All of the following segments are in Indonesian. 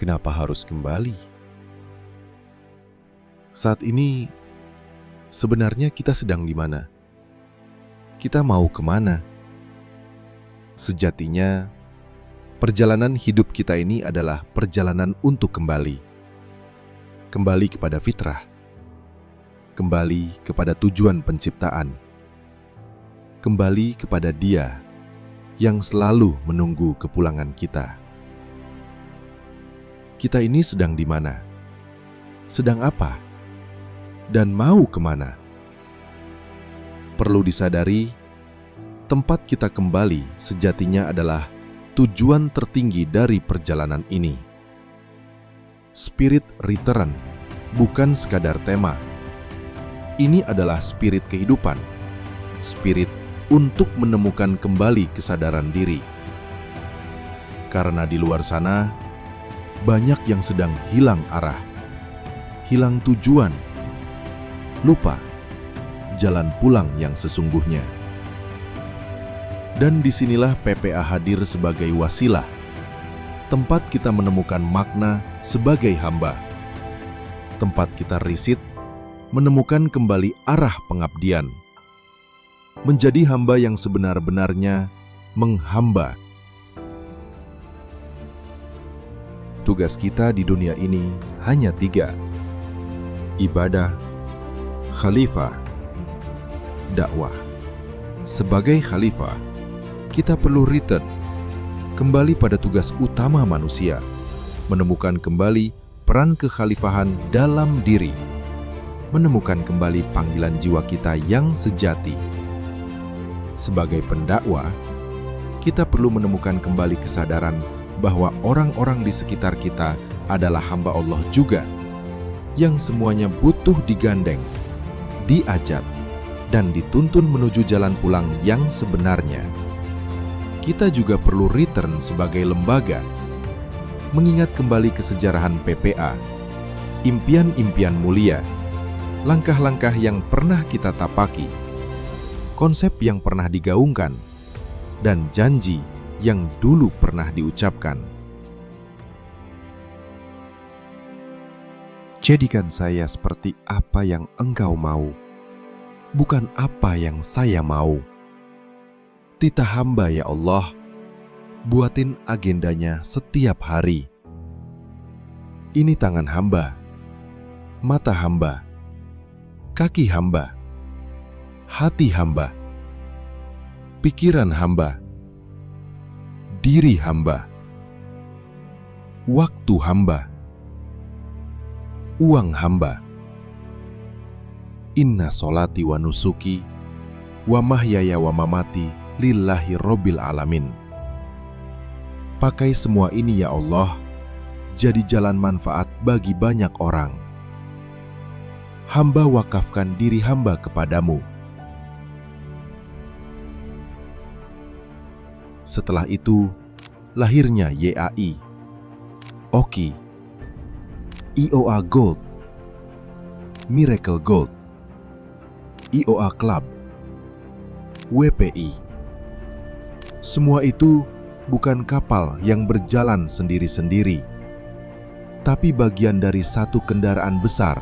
Kenapa harus kembali? Saat ini, sebenarnya kita sedang di mana? Kita mau kemana? Sejatinya, perjalanan hidup kita ini adalah perjalanan untuk kembali. Kembali kepada fitrah. Kembali kepada tujuan penciptaan. Kembali kepada Dia yang selalu menunggu kepulangan kita. Kita ini sedang di mana? Sedang apa? Dan mau kemana? Perlu disadari, tempat kita kembali sejatinya adalah tujuan tertinggi dari perjalanan ini. Spirit return bukan sekadar tema. Ini adalah spirit kehidupan, spirit untuk menemukan kembali kesadaran diri. Karena di luar sana, banyak yang sedang hilang arah, hilang tujuan, lupa jalan pulang yang sesungguhnya. Dan disinilah PPA hadir sebagai wasilah, tempat kita menemukan makna sebagai hamba, tempat kita riset, menemukan kembali arah pengabdian, menjadi hamba yang sebenar-benarnya menghamba. Tugas kita di dunia ini hanya 3: ibadah, khalifah, dakwah. Sebagai khalifah, kita perlu return, kembali pada tugas utama manusia, menemukan kembali peran kekhalifahan dalam diri, menemukan kembali panggilan jiwa kita yang sejati. Sebagai pendakwah, kita perlu menemukan kembali kesadaran bahwa orang-orang di sekitar kita adalah hamba Allah juga, yang semuanya butuh digandeng, diajak, dan dituntun menuju jalan pulang yang sebenarnya. Kita juga perlu return sebagai lembaga, mengingat kembali kesejarahan PPA, impian-impian mulia, langkah-langkah yang pernah kita tapaki, konsep yang pernah digaungkan, dan janji yang dulu pernah diucapkan. Jadikan saya seperti apa yang Engkau mau, bukan apa yang saya mau. Titah hamba ya Allah, buatin agendanya setiap hari. Ini tangan hamba, mata hamba, kaki hamba, hati hamba, pikiran hamba, diri hamba, waktu hamba, uang hamba. Inna solati wa nusuki, wa mahyaya wa mamati, lillahi robbil alamin. Pakai semua ini ya Allah, jadi jalan manfaat bagi banyak orang. Hamba wakafkan diri hamba kepadamu. Setelah itu, lahirnya YAI, OKI, IOA Gold, Miracle Gold, IOA Club, WPI. Semua itu bukan kapal yang berjalan sendiri-sendiri, tapi bagian dari satu kendaraan besar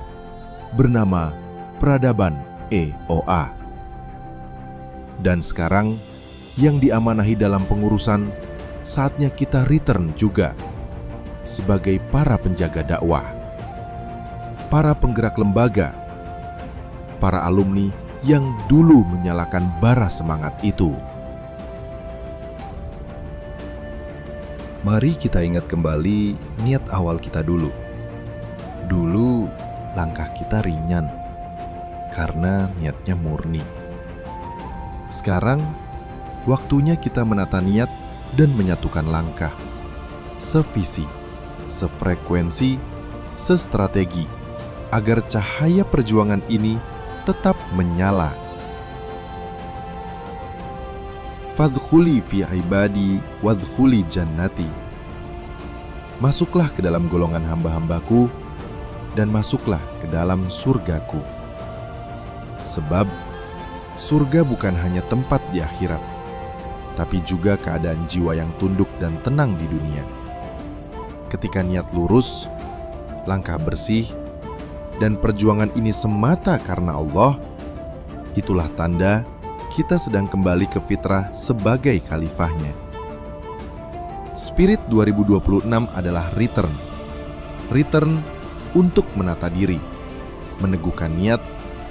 bernama Peradaban EOA. Dan sekarang, yang diamanahi dalam pengurusan, saatnya kita return juga sebagai para penjaga dakwah, para penggerak lembaga, para alumni yang dulu menyalakan bara semangat itu. Mari kita ingat kembali niat awal kita dulu. Dulu langkah kita ringan karena niatnya murni. Sekarang waktunya kita menata niat dan menyatukan langkah, sevisi, sefrekuensi, sestrategi, agar cahaya perjuangan ini tetap menyala. Fadkhuli fi ibadi wadkhuli jannati. Masuklah ke dalam golongan hamba-hambaku dan masuklah ke dalam surgaku. Sebab surga bukan hanya tempat di akhirat, tapi juga keadaan jiwa yang tunduk dan tenang di dunia. Ketika niat lurus, langkah bersih, dan perjuangan ini semata karena Allah, itulah tanda kita sedang kembali ke fitrah sebagai khalifahnya. Spirit 2026 adalah return. Return untuk menata diri, meneguhkan niat,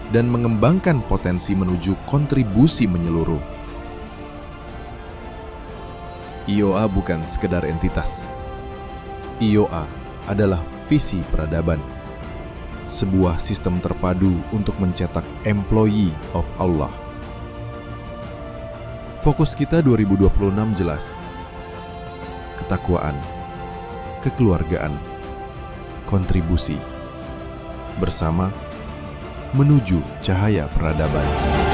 dan mengembangkan potensi menuju kontribusi menyeluruh. IOA bukan sekedar entitas. IOA adalah visi peradaban, sebuah sistem terpadu untuk mencetak employee of Allah. Fokus kita 2026 jelas. Ketakwaan, kekeluargaan, kontribusi. Bersama menuju cahaya peradaban.